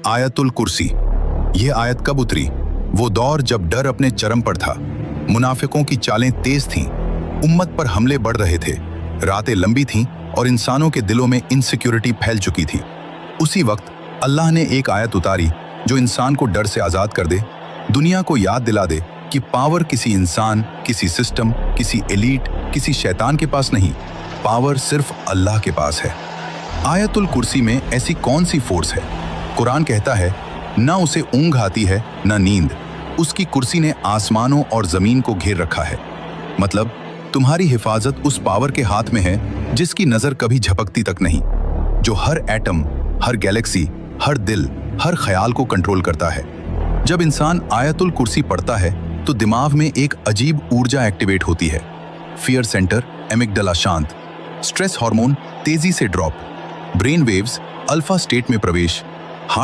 आयतुल कुर्सी। ये आयत कब उतरी? वो दौर जब डर अपने चरम पर था, मुनाफिकों की चालें तेज थीं, उम्मत पर हमले बढ़ रहे थे, रातें लंबी थीं और इंसानों के दिलों में इनसिक्योरिटी फैल चुकी थी। उसी वक्त अल्लाह ने एक आयत उतारी जो इंसान को डर से आज़ाद कर दे, दुनिया को याद दिला दे कि पावर किसी इंसान, किसी सिस्टम, किसी एलीट, किसी शैतान के पास नहीं, पावर सिर्फ अल्लाह के पास है। आयतुल कुर्सी में ऐसी कौन सी फोर्स है? कुरान कहता है, ना उसे ऊंघ आती है ना नींद, उसकी कुर्सी ने आसमानों और जमीन को घेर रखा है। मतलब तुम्हारी हिफाजत उस पावर के हाथ में है जिसकी नजर कभी झपकती तक नहीं, जो हर एटम, हर गैलेक्सी, हर दिल, हर ख्याल को कंट्रोल करता है। जब इंसान आयतुल कुर्सी पढ़ता है तो दिमाग में एक अजीब ऊर्जा एक्टिवेट होती है। फियर सेंटर, एमिगडाला शांत, स्ट्रेस हार्मोन तेजी से drop, brain waves alpha state में प्रवेश, हार्ट